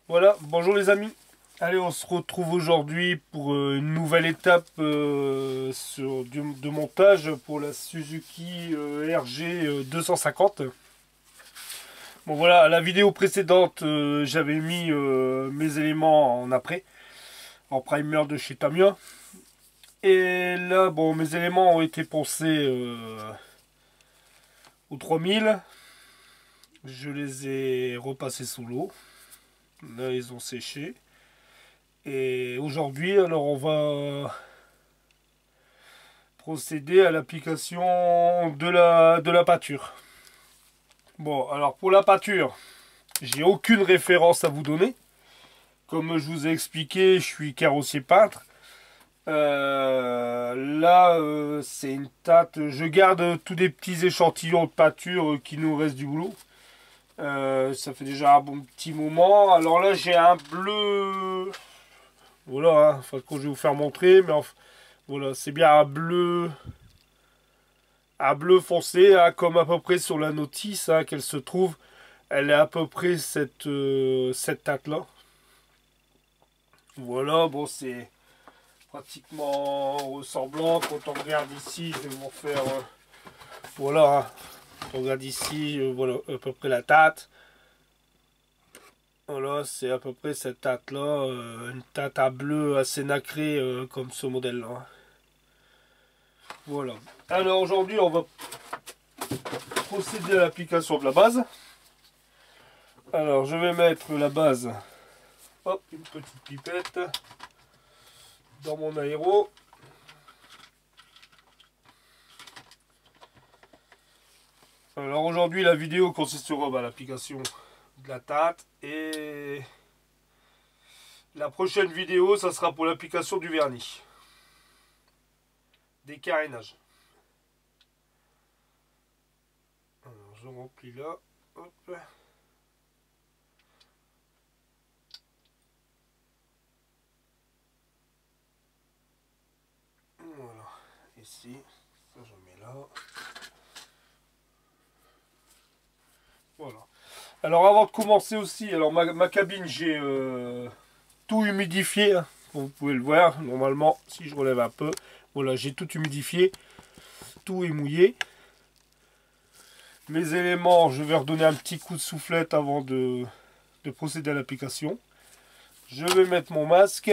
Voilà, bonjour les amis. Allez, on se retrouve aujourd'hui pour une nouvelle étape de montage pour la Suzuki RG 250. Bon voilà, à la vidéo précédente, j'avais mis mes éléments en après, en primer de chez Tamiya. Et là, bon, mes éléments ont été poncés au 3000. Je les ai repassés sous l'eau. Là, ils ont séché. Et aujourd'hui, alors on va procéder à l'application de la pâture. Bon, alors pour la pâture, j'ai aucune référence à vous donner. Comme je vous ai expliqué, je suis carrossier peintre. Là, c'est une tâte. Je garde tous des petits échantillons de pâture qui nous restent du boulot. Ça fait déjà un bon petit moment. Alors là, j'ai un bleu. Voilà, hein. Enfin, quand je vais vous faire montrer, mais enfin, voilà, c'est bien un bleu foncé, hein, comme à peu près sur la notice hein, qu'elle se trouve. Elle est à peu près cette teinte-là. Voilà, bon, c'est pratiquement ressemblant. Quand on regarde ici, je vais vous faire... voilà, hein. Quand on regarde ici, voilà, à peu près la teinte. Voilà, c'est à peu près cette teinte-là, une teinte à bleu assez nacrée comme ce modèle-là. Voilà. Alors aujourd'hui, on va procéder à l'application de la base. Alors, je vais mettre la base, hop, une petite pipette dans mon aéro. Alors aujourd'hui, la vidéo consistera à l'application de la teinte et la prochaine vidéo, ça sera pour l'application du vernis, des carénages. Alors je remplis là, hop. Voilà, ici, ça je mets là. Voilà. Alors avant de commencer aussi, alors ma cabine, j'ai tout humidifié, hein, vous pouvez le voir, normalement, si je relève un peu, voilà, j'ai tout humidifié, tout est mouillé. Mes éléments, je vais redonner un petit coup de soufflette avant de procéder à l'application. Je vais mettre mon masque,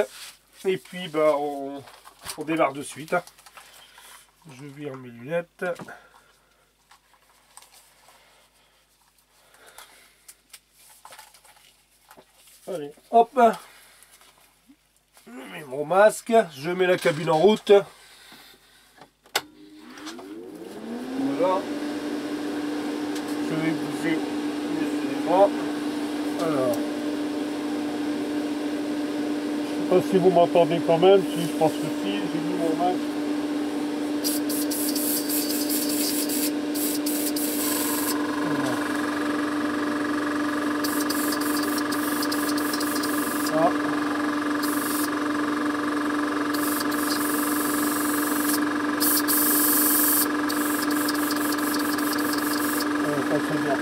et puis bah, on démarre de suite. Hein. Je vire mes lunettes. Allez, hop. Je mets mon masque, je mets la cabine en route. Voilà. Je vais bouger les éléments. Alors. Je sais pas si vous m'entendez quand même, si je pense que si, j'ai mis mon masque. Voilà. Ah. Bien.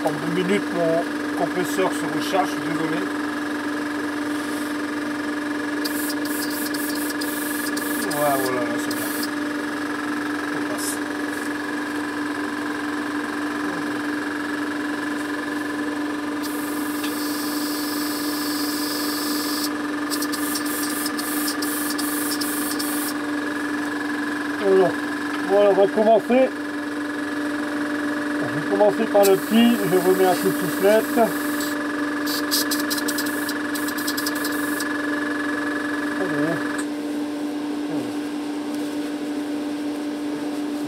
En 2 minutes, mon compresseur se recharge, je suis désolé. Voilà, voilà, là c'est bien. On passe. Voilà, on va commencer. Je vais commencer par le petit, je remets un peu de soufflette.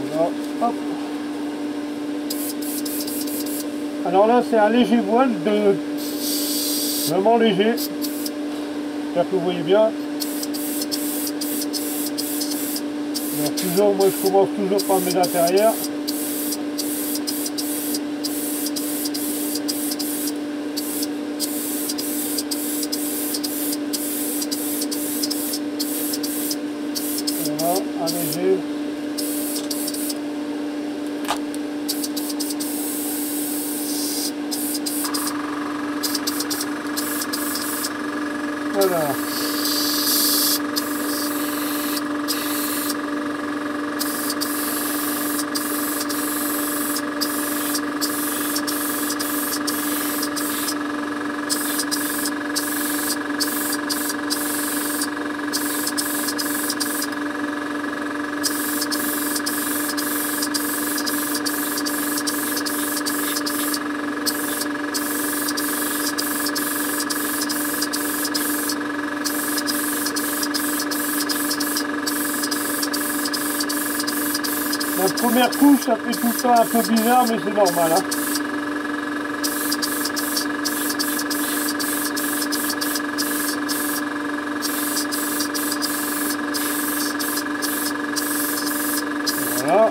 Voilà, hop. Alors là c'est un léger voile, vraiment léger. J'espère que vous voyez bien. Alors toujours, moi je commence toujours par le mettre d'intérieur. Léger. Voilà. La première couche, ça fait tout ça un peu bizarre, mais c'est normal. Hein. Voilà.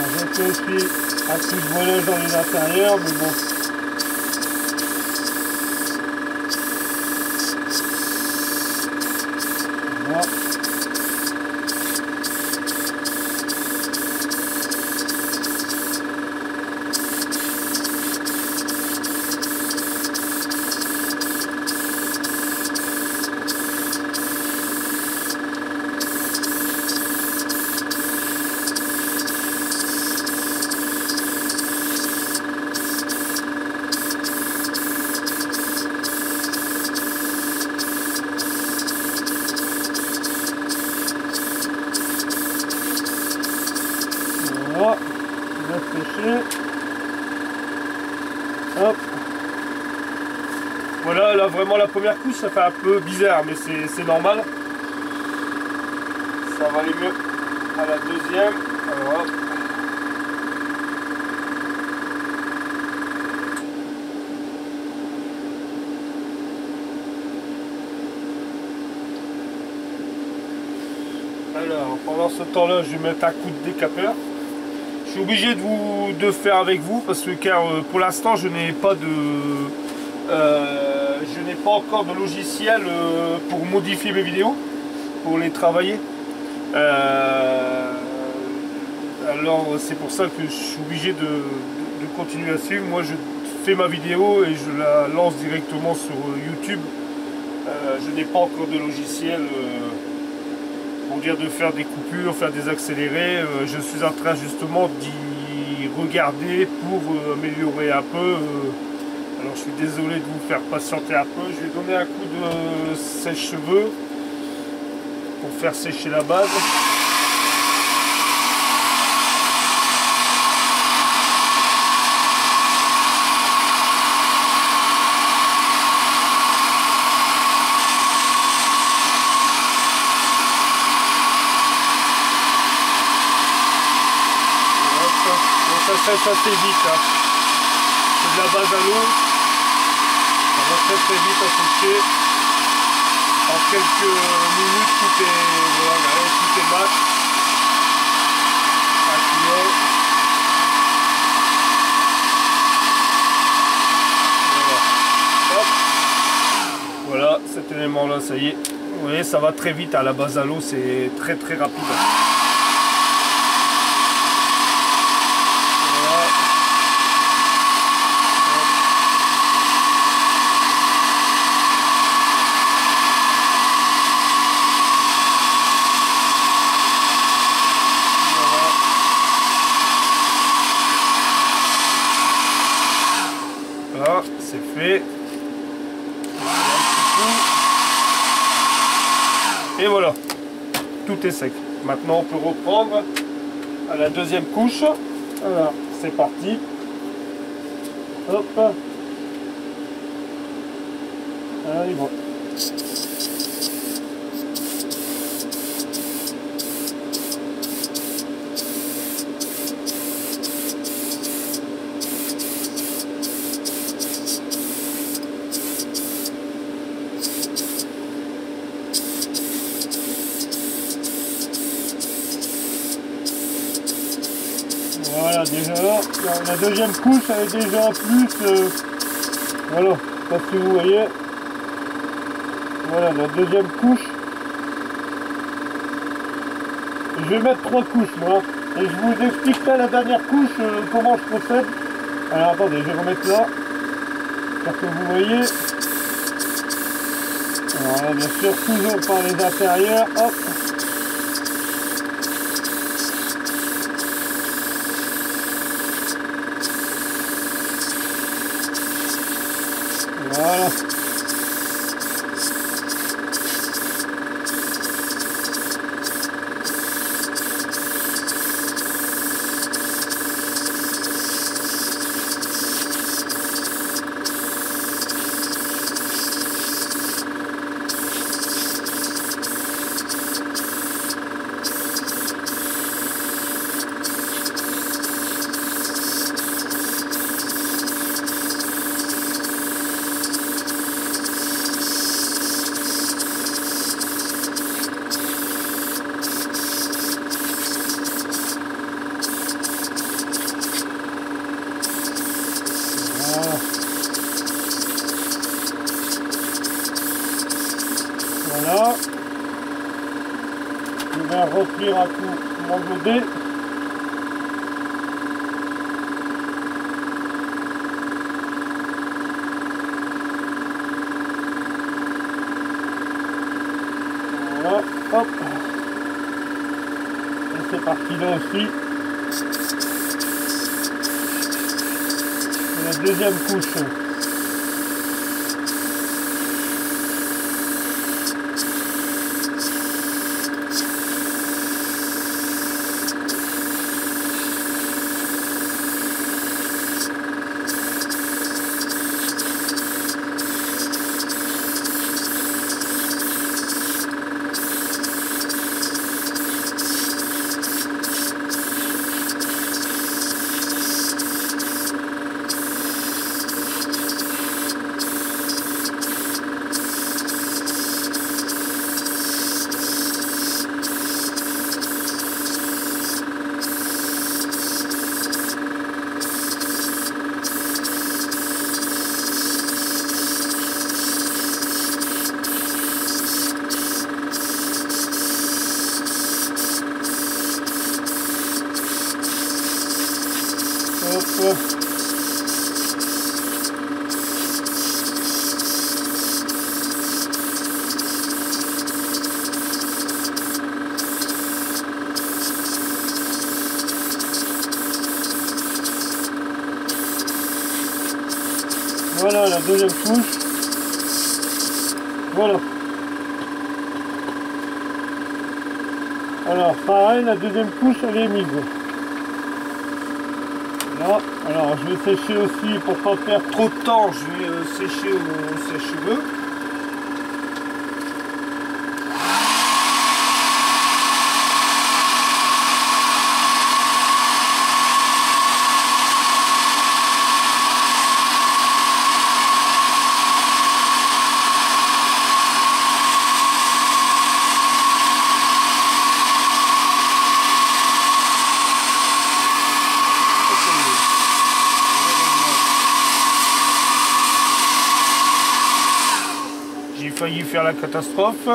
J'ai fait aussi un petit voilage dans les intérieurs, mais bon. Voilà. Voilà, bien séché. Hop. Voilà, là vraiment la première couche ça fait un peu bizarre, mais c'est normal. Ça va aller mieux à la deuxième. Alors, hop. Alors, pendant ce temps-là, je vais mettre un coup de décapeur. Je suis obligé de faire avec vous parce que car pour l'instant je n'ai pas encore de logiciel pour modifier mes vidéos, pour les travailler. Alors c'est pour ça que je suis obligé de continuer à suivre. Moi je fais ma vidéo et je la lance directement sur YouTube. Je n'ai pas encore de logiciel pour dire de faire des coupures, faire des accélérés. Je suis en train justement d'y regarder pour améliorer un peu. Alors je suis désolé de vous faire patienter un peu. Je vais donner un coup de sèche-cheveux pour faire sécher la base. Ça sèche assez vite, hein. C'est de la base à l'eau, ça va très vite à sécher. En quelques minutes tout est mat. Voilà, cet élément là, ça y est. Vous voyez, ça va très vite à la base à l'eau, c'est très rapide. Voilà, c'est fait. Et voilà, tout est sec. Maintenant on peut reprendre à la deuxième couche. Voilà, c'est parti. Hop. Allez, bon. voilà, déjà là, la deuxième couche elle est déjà plus, voilà, je sais pas si vous voyez, voilà la deuxième couche. Je vais mettre 3 couches moi, et je vous explique là la dernière couche, comment je procède. Alors attendez, je vais remettre là, pour que vous voyez. Alors là, bien sûr, toujours par les intérieurs, hop. Voilà. Voilà. Je vais remplir un coup mon godet. Voilà, hop. Et c'est parti là aussi. Et la deuxième couche. Hop. Voilà la deuxième couche. Voilà. Alors pareil, la deuxième couche elle est mise. Là, alors je vais sécher aussi pour pas perdre trop de temps, je vais sécher au sèche-cheveux. J'ai failli faire la catastrophe.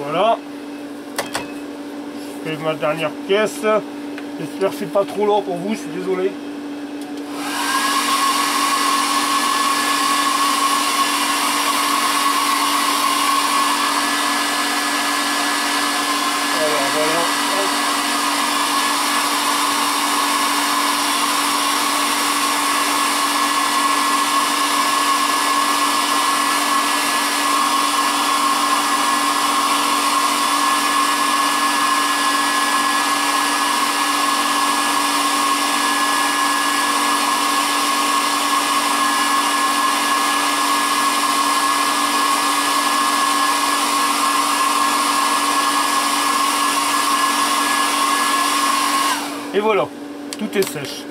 Voilà, je fais ma dernière pièce. J'espère que c'est pas trop long pour vous, je suis désolé. Voilà. voilà, tout est sèche.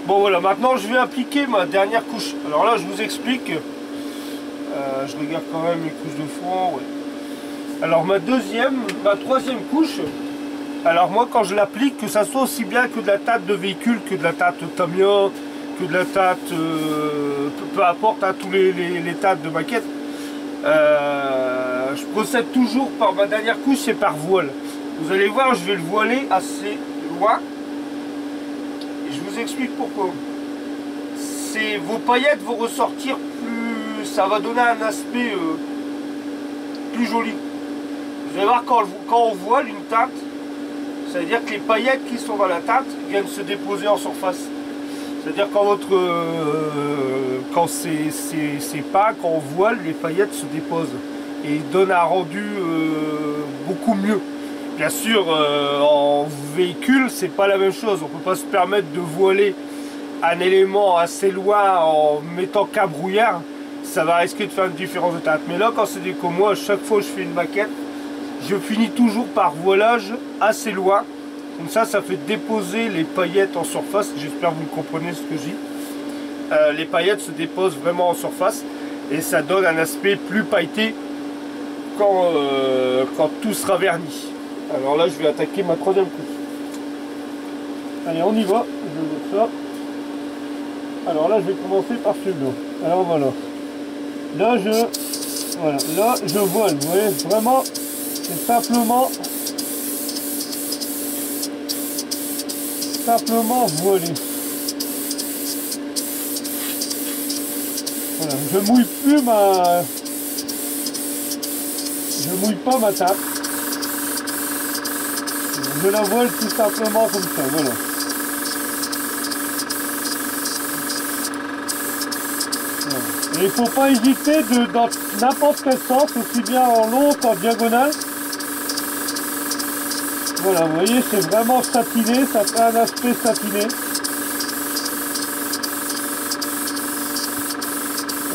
Bon voilà, maintenant je vais appliquer ma dernière couche. Alors là je vous explique, je regarde quand même les couches de fond. Ouais. Alors ma troisième couche, alors moi quand je l'applique, que ça soit aussi bien que de la tâte de véhicule, que de la tâte Tamiya, que de la tâte, peu importe, hein, tous les tâtes de maquette, je procède toujours par ma dernière couche, c'est par voile. Vous allez voir, je vais le voiler assez loin. Et je vous explique pourquoi. Vos paillettes vont ressortir plus... Ça va donner un aspect plus joli. Vous allez voir, quand on voile une tâte, ça veut dire que les paillettes qui sont dans la tâte viennent se déposer en surface. C'est-à-dire quand c'est pas, quand on voile, les paillettes se déposent et donnent un rendu beaucoup mieux. Bien sûr, en véhicule, c'est pas la même chose. On peut pas se permettre de voiler un élément assez loin en mettant qu'un brouillard. Ça va risquer de faire une différence de teinte. Mais là, quand c'est des comme moi, à chaque fois que je fais une maquette, je finis toujours par voilage assez loin. Comme ça fait déposer les paillettes en surface. J'espère que vous comprenez ce que je dis. Les paillettes se déposent vraiment en surface et ça donne un aspect plus pailleté quand tout sera verni. Alors là, je vais attaquer ma troisième couche. Allez, on y va. Je veux ça. Alors là, je vais commencer par celui-là. Alors voilà. Là, je voile. Vous voyez, vraiment, c'est simplement voiler. Voilà. Je mouille pas ma table. Je la voile tout simplement comme ça, voilà. Et il ne faut pas hésiter dans n'importe quel sens, aussi bien en long qu'en diagonale. Voilà, vous voyez, c'est vraiment satiné, ça fait un aspect satiné.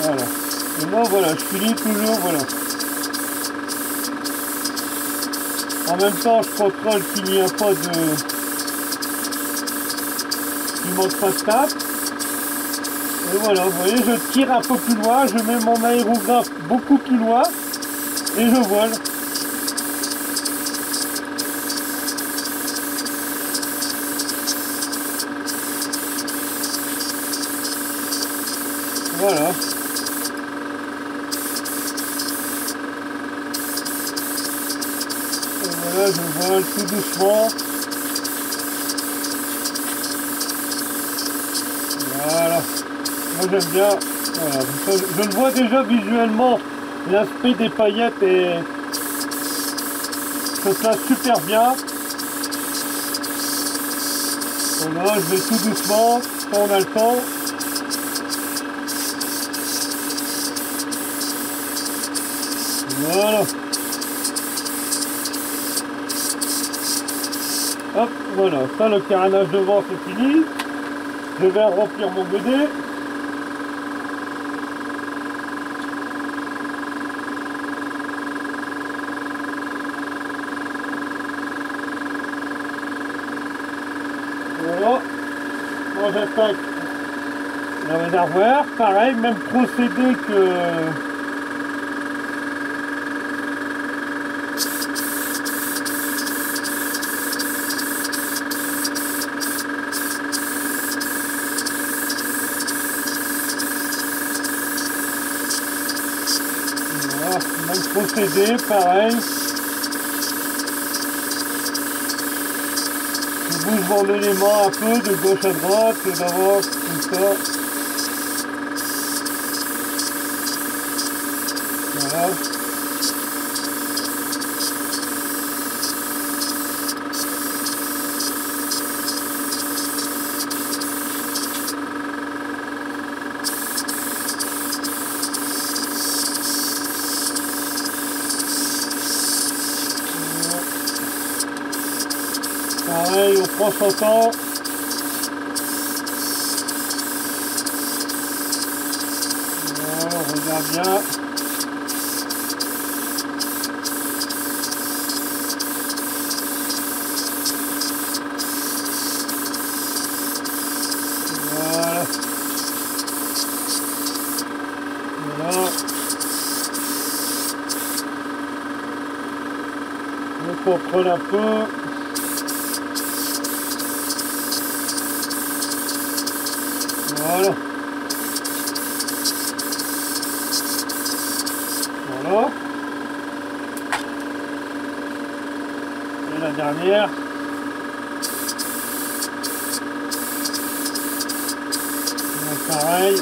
Voilà. Et moi, voilà, je finis toujours, voilà. En même temps, je contrôle qu'il n'y a pas de... qu'il ne manque pas de tape. Et voilà, vous voyez, je tire un peu plus loin, je mets mon aérographe beaucoup plus loin et je voile. Voilà. Et voilà, je vole tout doucement. Voilà. Moi j'aime bien. Voilà. Je le vois déjà visuellement, l'aspect des paillettes et se place super bien. Voilà, je vais tout doucement quand on a le temps. Voilà. Hop, voilà. Ça, le carénage devant, c'est fini. Je vais remplir mon godet. Voilà. Moi, j'attaque le réservoir. Pareil, même procédé que... Même procédé, pareil. Je bouge mon élément un peu de gauche à droite, d'avant, comme ça. Voilà. Pareil, on prend son temps. Voilà, on regarde bien. on peut en prendre un peu. Voilà. Voilà. Et la dernière. Donc pareil.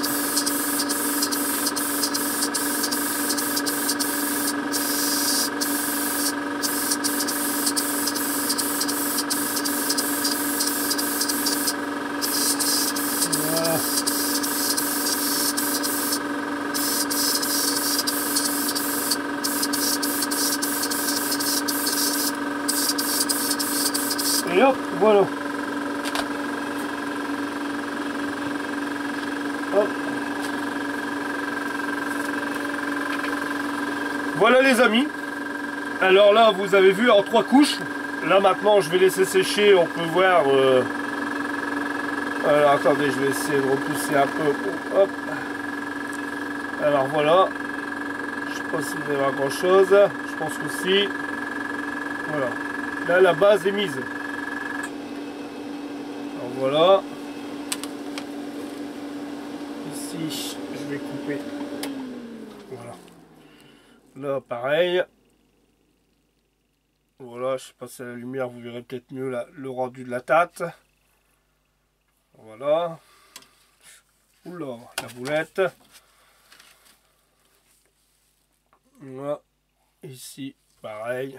Voilà. Et hop, voilà. Hop. Voilà les amis. Alors là, vous avez vu en 3 couches. Là maintenant, je vais laisser sécher. On peut voir. Alors attendez, je vais essayer de repousser un peu. Hop. Alors voilà. Je sais pas si vous allez voir grand chose. Je pense que si. Voilà. Là, la base est mise. Alors voilà. Ici, je vais couper. Voilà. Là, pareil. Voilà, je sais pas si à la lumière, vous verrez peut-être mieux le rendu de la tarte. Voilà. Oula, la boulette. Voilà. Ici, pareil.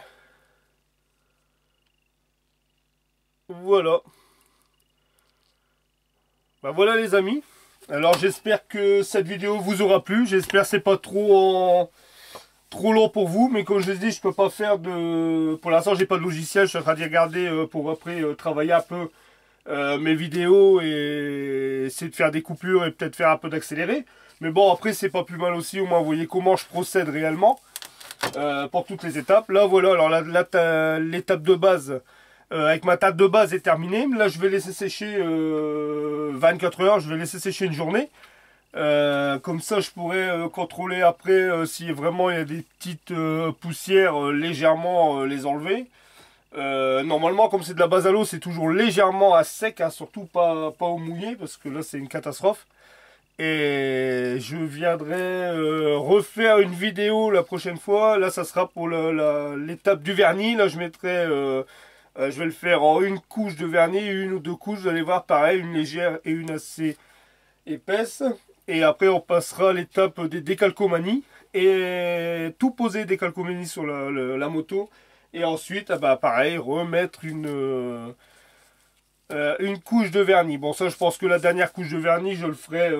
Voilà. Bah voilà les amis. Alors j'espère que cette vidéo vous aura plu. J'espère que c'est pas trop long pour vous. Mais comme je l'ai dit, je peux pas faire de... Pour l'instant, j'ai pas de logiciel. Je suis en train d'y regarder pour après travailler un peu mes vidéos et essayer de faire des coupures et peut-être faire un peu d'accéléré. Mais bon, après, c'est pas plus mal aussi. Au moins, vous voyez comment je procède réellement pour toutes les étapes. Là, voilà. Alors l'étape de base... avec ma tarte de base est terminée. Là, je vais laisser sécher 24 heures. Je vais laisser sécher une journée. Comme ça, je pourrais contrôler après si vraiment il y a des petites poussières, légèrement les enlever. Normalement, comme c'est de la base à l'eau, c'est toujours légèrement à sec, hein, surtout pas au mouillé, parce que là, c'est une catastrophe. Et je viendrai refaire une vidéo la prochaine fois. Là, ça sera pour l'étape du vernis. Là, je mettrai... je vais le faire en une couche de vernis, une ou deux couches, vous allez voir, pareil, une légère et une assez épaisse. Et après, on passera à l'étape des décalcomanies et tout poser décalcomanie sur la moto. Et ensuite, bah, pareil, remettre une couche de vernis. Bon, ça, je pense que la dernière couche de vernis, je le ferai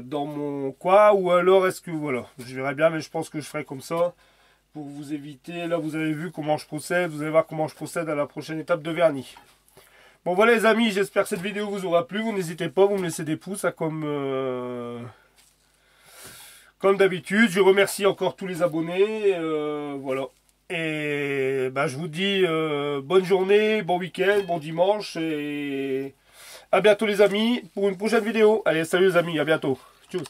dans mon coin. Ou alors, est-ce que, voilà, je verrai bien, mais je pense que je ferai comme ça. Pour vous éviter, là vous avez vu comment je procède, vous allez voir comment je procède à la prochaine étape de vernis. Bon voilà les amis, j'espère que cette vidéo vous aura plu, vous n'hésitez pas, vous me laissez des pouces, hein, comme d'habitude. Je remercie encore tous les abonnés, voilà. Et bah, je vous dis bonne journée, bon week-end, bon dimanche, et à bientôt les amis, pour une prochaine vidéo. Allez, salut les amis, à bientôt. Tchuss.